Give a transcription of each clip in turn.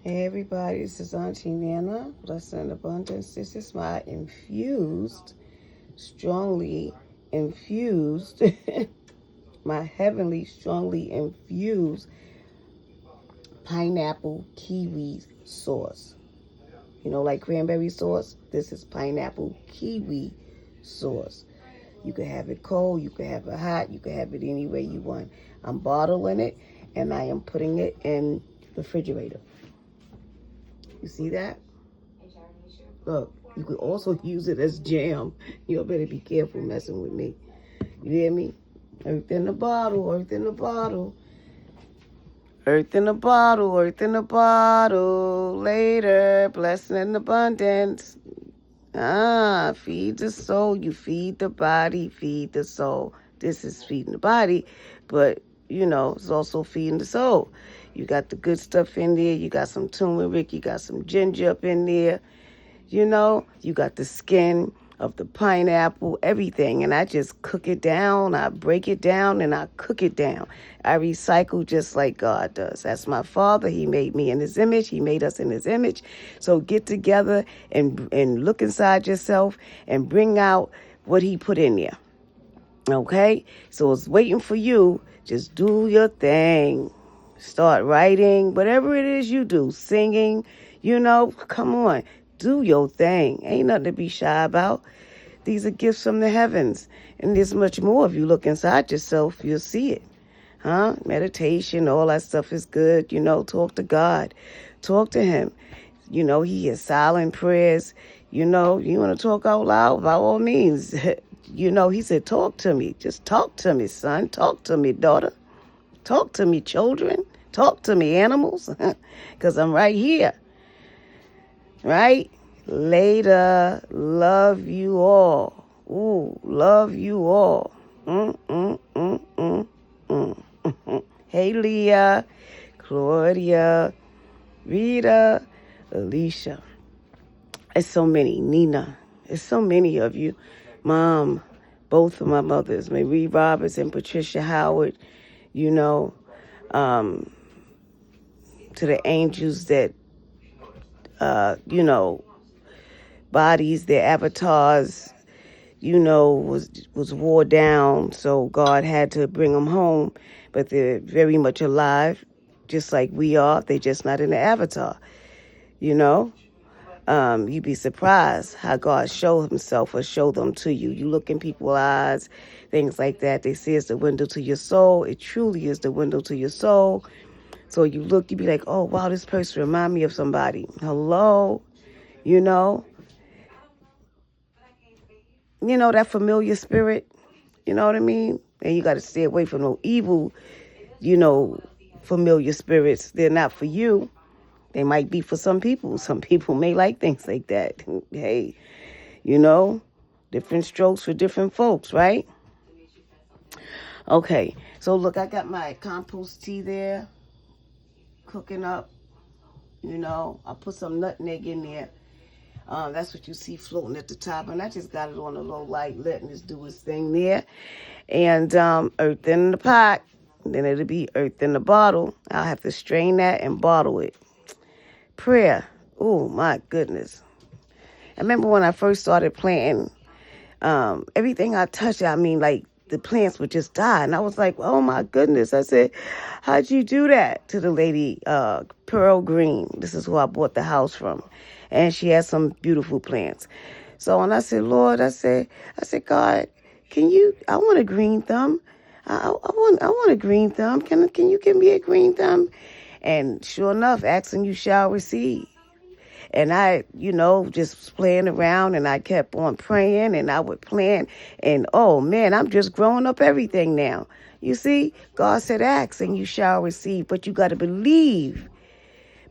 Hey everybody, this is Auntie Nana, Blessed in Abundance. This is my strongly infused, my heavenly, strongly infused pineapple kiwi sauce. You know, like cranberry sauce? This is pineapple kiwi sauce. You can have it cold, you can have it hot, you can have it any way you want. I'm bottling it and I am putting it in the refrigerator. You see that? Look, you could also use it as jam. You better be careful messing with me. You hear me? Earth in the bottle, earth in the bottle. Earth in the bottle, earth in the bottle. Later, blessing and abundance. Feed the soul. You feed the body, feed the soul. This is feeding the body, but, it's also feeding the soul. You got the good stuff in there. You got some turmeric. You got some ginger up in there. You got the skin of the pineapple, everything. And I just cook it down. I break it down and I cook it down. I recycle just like God does. That's my Father. He made me in his image. He made us in his image. So get together and look inside yourself and bring out what he put in there. Okay? So it's waiting for you. Just do your thing. Start writing, whatever it is you do, singing, come on. Do your thing. Ain't nothing to be shy about. These are gifts from the heavens. And there's much more. If you look inside yourself, you'll see it. Meditation, all that stuff is good. Talk to God. Talk to him. He is silent prayers. You want to talk out loud, by all means. He said, talk to me. Just talk to me, son. Talk to me, daughter. Talk to me, children. Talk to me, animals. Because I'm right here. Right? Later. Love you all. Ooh, love you all. Hey, Leah, Claudia, Rita, Alicia. It's so many. Nina. It's so many of you. Mom, both of my mothers, Marie Roberts and Patricia Howard, to the angels that bodies, their avatars, was wore down. So God had to bring them home, but they're very much alive, just like we are. They're just not in the avatar, You'd be surprised how God show himself or show them to you. You look in people's eyes, things like that. They say it's the window to your soul. It truly is the window to your soul. So you look, you be like, oh, wow, this person remind me of somebody. Hello, that familiar spirit, you know what I mean? And you got to stay away from no evil, familiar spirits. They're not for you. They might be for some people. Some people may like things like that. Hey, different strokes for different folks, right? Okay, so look, I got my compost tea there. Cooking up, I put some nutmeg in there. That's what you see floating at the top, and I just got it on a low light, letting it do its thing there. And earth in the pot, then it'll be earth in the bottle. I'll have to strain that and bottle it. Prayer, oh my goodness. I remember when I first started planting, everything I touched, like the plants would just die. And I was like, oh my goodness. I said, how'd you do that? To the lady, Pearl Green. This is who I bought the house from. And she has some beautiful plants. So when I said, Lord, I said, God, I want a green thumb. I want a green thumb. Can you give me a green thumb? And sure enough, asking you shall receive. And I, just playing around, and I kept on praying, and I would plan. And, oh, man, I'm just growing up everything now. You see, God said, ask, and you shall receive. But you got to believe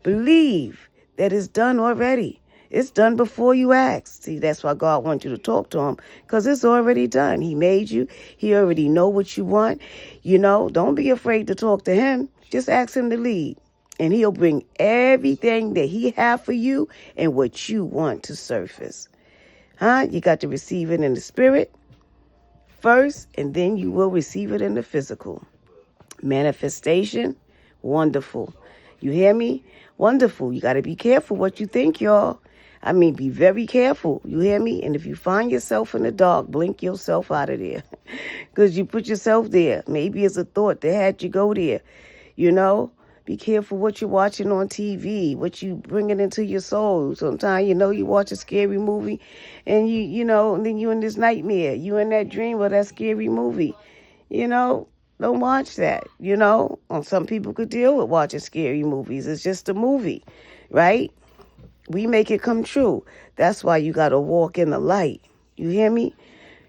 that it's done already. It's done before you ask. See, that's why God wants you to talk to him, because it's already done. He made you. He already know what you want. Don't be afraid to talk to him. Just ask him to lead. And he'll bring everything that he have for you and what you want to surface. You got to receive it in the spirit first, and then you will receive it in the physical. Manifestation, wonderful. You hear me? Wonderful. You got to be careful what you think, y'all. I mean, be very careful. You hear me? And if you find yourself in the dark, blink yourself out of there. Because you put yourself there. Maybe it's a thought that had you go there. You know? Be careful what you're watching on TV, what you bringing into your soul. Sometimes, you watch a scary movie and and then you in this nightmare. You in that dream of that scary movie. Don't watch that, And some people could deal with watching scary movies. It's just a movie, right? We make it come true. That's why you got to walk in the light. You hear me?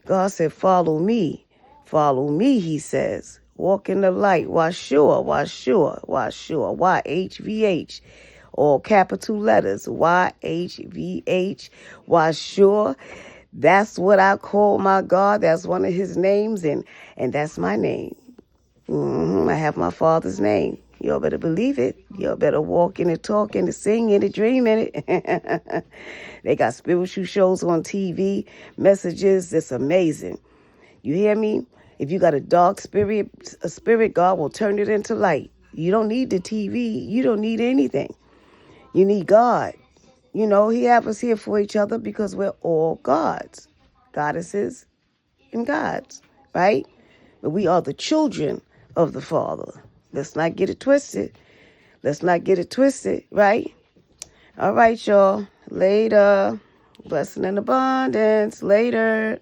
God said, follow me. Follow me, he says. Walk in the light. Why sure? YHVH. All capital letters. YHVH. Why sure? That's what I call my God. That's one of his names, and that's my name. I have my Father's name. Y'all better believe it. Y'all better walk in it, talk in it, sing in it, dream in it. They got spiritual shows on TV, messages. It's amazing. You hear me? If you got a dark spirit, God will turn it into light. You don't need the TV. You don't need anything. You need God. He have us here for each other because we're all gods, goddesses, and gods, right? But we are the children of the Father. Let's not get it twisted. Right? All right, y'all. Later. Blessing and abundance. Later.